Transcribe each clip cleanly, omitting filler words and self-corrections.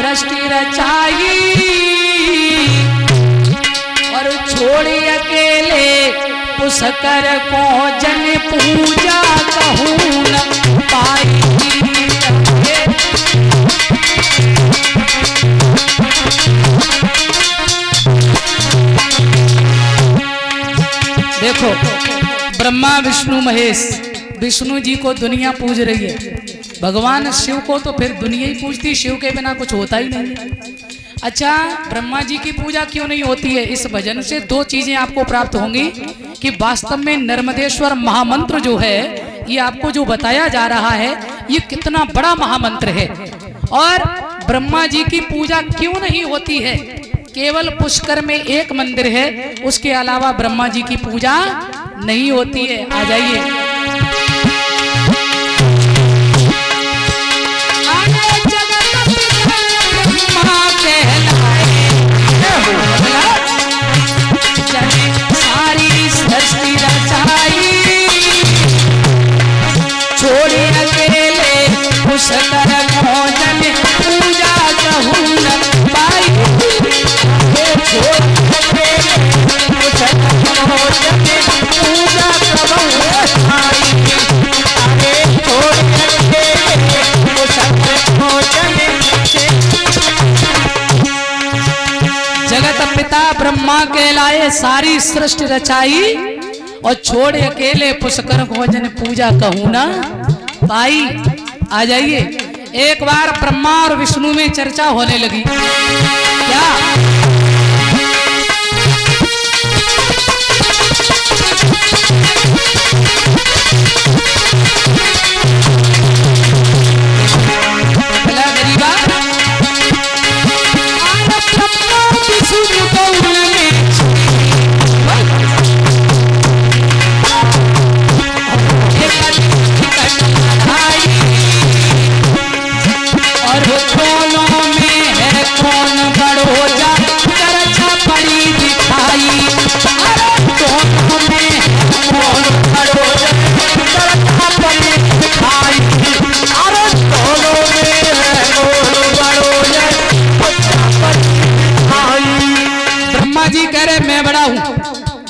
सृष्टि रचाई और छोड़ी अकेले पुष्कर को जन पूजा कहूँ न पाई। देखो ब्रह्मा विष्णु महेश, विष्णु जी को दुनिया पूज रही है, भगवान शिव को तो फिर दुनिया ही पूजती, शिव के बिना कुछ होता ही नहीं। अच्छा, ब्रह्मा जी की पूजा क्यों नहीं होती है? इस भजन से दो चीजें आपको प्राप्त होंगी कि वास्तव में नर्मदेश्वर महामंत्र जो है, ये आपको जो बताया जा रहा है, ये कितना बड़ा महामंत्र है। और ब्रह्मा जी की पूजा क्यों नहीं होती है? केवल पुष्कर में एक मंदिर है, उसके अलावा ब्रह्मा जी की पूजा नहीं होती है। आ जाइए, सारी सृष्टि रचाई छोड़ी अकेले पुष्कर को जन पूजा कहूँ न पाई। छोड़ अकेले पुष्कर को जन पूजा कहूँ न पाई। छोड़ अकेले पुष्कर को जन। जगत पिता ब्रह्मा कहलाए सारी सृष्टि रचाई और छोड़ अकेले पुष्कर को जन पूजा कहूँ ना पाई। आ जाइए, एक बार ब्रह्मा और विष्णु में चर्चा होने लगी। क्या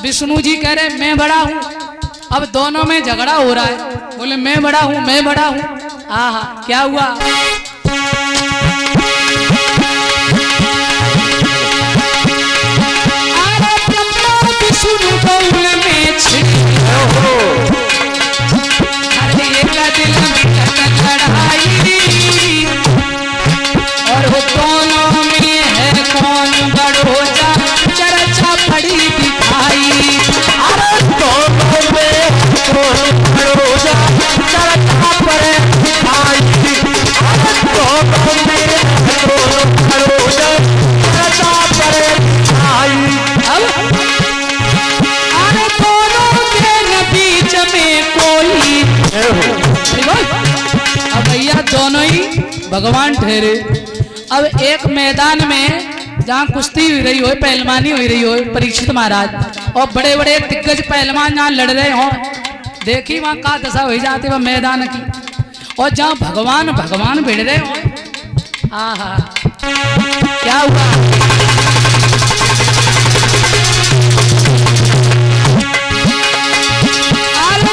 विष्णु जी कह रहे मैं बड़ा हूं। अब दोनों में झगड़ा हो रहा है, बोले मैं बड़ा हूं, मैं बड़ा हूं। आहा, क्या हुआ? विष्णु को में और वो दोनों में है कौन बड़ो जा चर्चा पड़ी दिखाई। अरे दोनों में कौन बड़ो जा चर्चा पड़े दिखाई। अरे दोनों में कौन बड़ो जा चर्चा पड़े दिखाई। अरे दोनों के बीच में कोई, अब भैया दोनों ही भगवान ठहरे। अब एक मैदान में जहाँ कुश्ती हुई रही हो, पहलवानी हुई रही हो, परीक्षित महाराज और बड़े बड़े दिग्गज पहलवान जहाँ लड़ रहे हो, देखी वहाँ का दशा हो जाती वह मैदान की। और जहाँ भगवान भगवान भिड़ रहे हो, आहा क्या हुआ?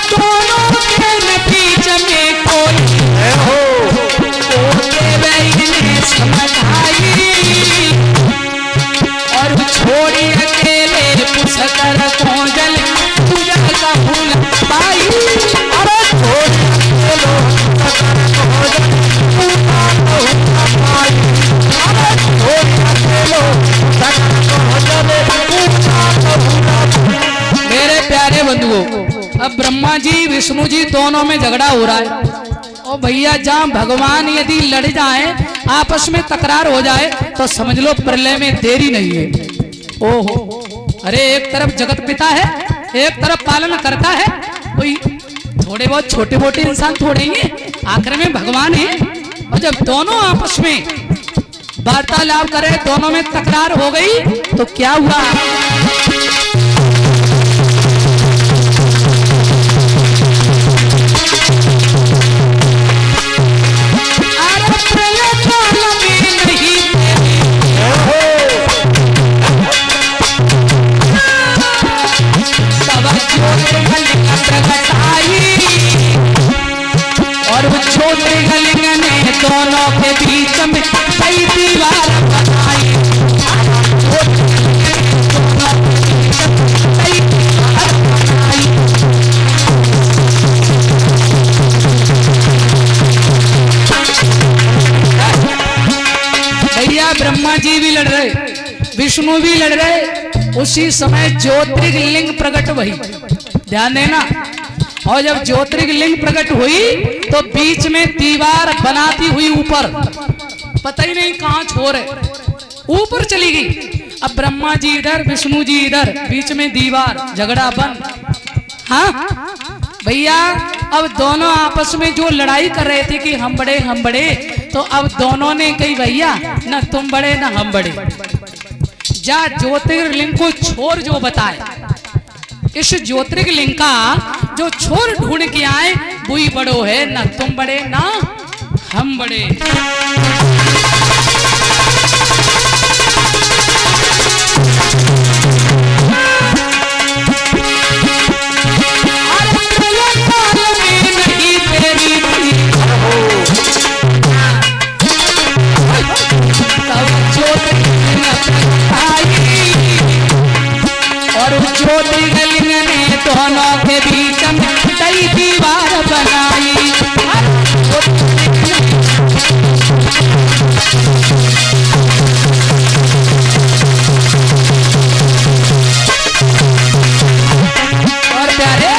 दोनों के बीच में कोई समझ आई और छोड़ी अकेले पुष्कर को जल पूजा कहूँ न पाई। अरे छोड़ी अकेले पुष्कर को जल पूजा कहूँ न पाई। अरे छोड़ी अकेले पुष्कर को जल पूजा कहूँ न पाई। मेरे प्यारे बंधुओं, अब ब्रह्मा जी विष्णु जी दोनों में झगड़ा हो रहा है। ओ भैया, जहाँ भगवान यदि लड़ जाए, आपस में तकरार हो जाए, तो समझ लो प्रलय में देरी नहीं है। ओहो, अरे एक तरफ जगत पिता है, एक तरफ पालन करता है, कोई थोड़े बहुत छोटे मोटे इंसान थोड़े ही हैं, आखिर में भगवान है। और जब दोनों आपस में वार्तालाप करे, दोनों में तकरार हो गई, तो क्या हुआ? दोनों के बीच में कई दीवार बनाई, दोनों के बीच में कई दीवार बनाई। भैया ब्रह्मा जी भी लड़ रहे, विष्णु भी लड़ रहे, उसी समय ज्योतिर्लिंग प्रकट हुई। ध्यान देना। और जब ज्योतिर्लिंग प्रकट हुई तो बीच में दीवार बनाती हुई ऊपर, पता ही नहीं कहां छोर है, ऊपर चली गई। अब ब्रह्मा जी इधर, विष्णु जी इधर, बीच में दीवार, झगड़ा बंद। हाँ भैया, अब दोनों आपस में जो लड़ाई कर रहे थे कि हम बड़े हम बड़े, तो अब दोनों ने कही भैया ना तुम बड़े ना हम बड़े, जा ज्योतिर्लिंग को छोर जो बताए, इस ज्योतिर्लिंग का जो छोर ढूंढ के आए वही बड़ो है, ना तुम बड़े ना हम बड़े। और ज्योतिर्लिंग ने दोनों के बीच में कई दीवार बनाई। और प्यारे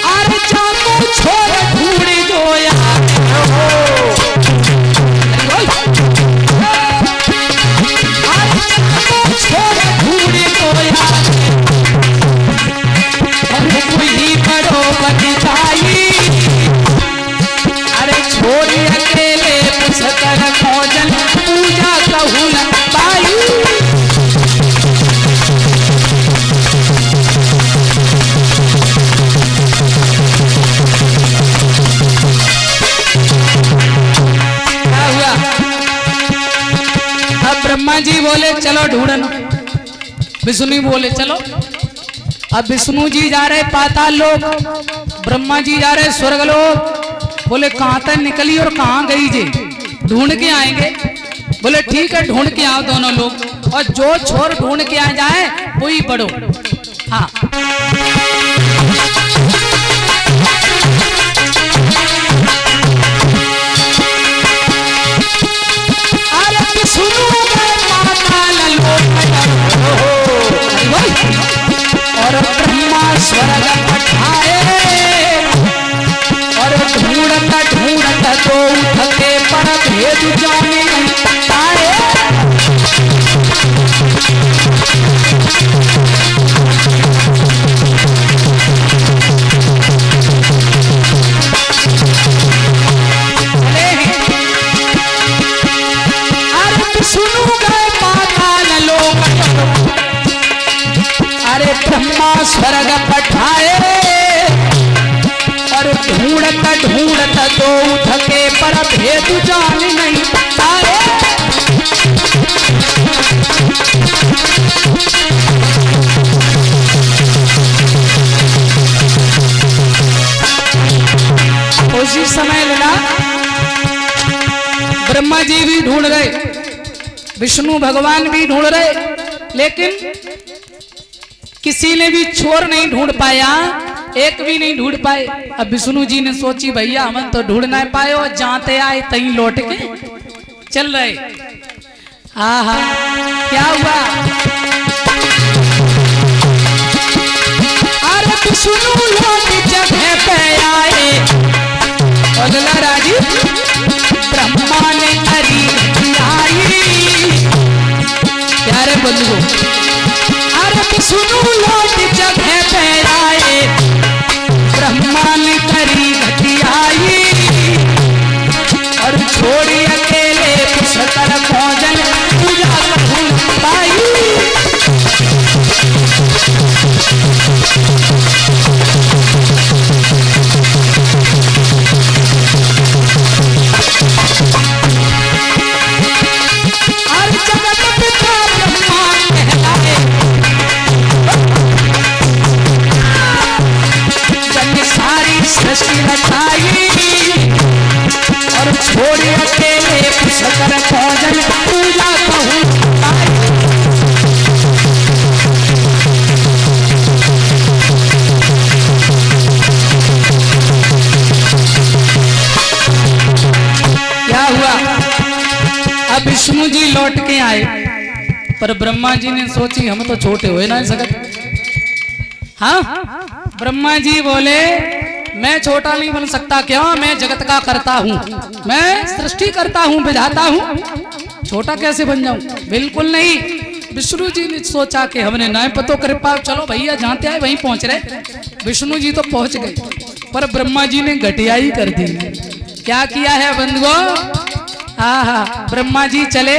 अरे चाकू छोड़ ढूंढ जो यार अरे छोड़ी अकेले पुष्कर भोजन पूजा कहूँ न पाई। क्या हुआ? अब ब्रह्मा जी बोले चलो ढूंढना, विष्णु बोले चलो। अब विष्णु जी जा रहे पाताल लोक, ब्रह्मा जी जा रहे स्वर्ग लोक। बोले कहां तक निकली और कहां गई जी, ढूंढ के आएंगे। बोले ठीक है ढूंढ के आओ दोनों लोग, और जो छोर ढूंढ के आ जाए वही बढ़ो। हाँ अरे विष्णु पाताल लोक और ब्रह्मा स्वर्ग पठाए, और ढूंढता ढूंढता तो उठके पर भेद जाने पाए। अरे विष्णु गए पाताल लोक, अरे ब्रह्मा स्वर्ग पठाए, और ढूंढता ढूंढता तो उठके पर भेद जान नहीं पाए। उसी समय लगा ब्रह्मा जी भी ढूंढ रहे, विष्णु भगवान भी ढूंढ रहे, लेकिन किसी ने भी छोर नहीं ढूंढ पाया, एक भी नहीं ढूंढ पाए। अब विष्णु जी ने सोची भैया हम तो ढूंढ ना पाए, और जाते आए तहीं लौट के चल रहे। हाँ हाँ क्या हुआ? अरे विष्णु लोग जगह पे आए, अगला राजी ब्रह्मा ने करी आई। प्यारे बंधु, अरे विष्णु लोग जगह पे आए, ब्रह्मा ने करी घटियाई, और छोड़ी अकेले पुष्कर भोजन पूजा कहूँ पाई। अरे जगत पिता ब्रह्मा कहलाए, आए, पर ब्रह्मा जी ने सोची हम तो छोटे हो ना सकते। हाँ, ब्रह्मा जी बोले मैं छोटा नहीं बन सकता क्या, मैं जगत का करता हूँ, मैं सृष्टि करता हूँ, विधाता हूँ, छोटा कैसे बन जाऊं? बिल्कुल नहीं। विष्णु जी ने सोचा कि हमने ना पतो कृपा, चलो भैया जानते आए वहीं पहुंच रहे। विष्णु जी तो पहुंच गए, पर ब्रह्मा जी ने घटियाई कर दी। क्या किया है बंधुओं? हाँ, ब्रह्मा जी चले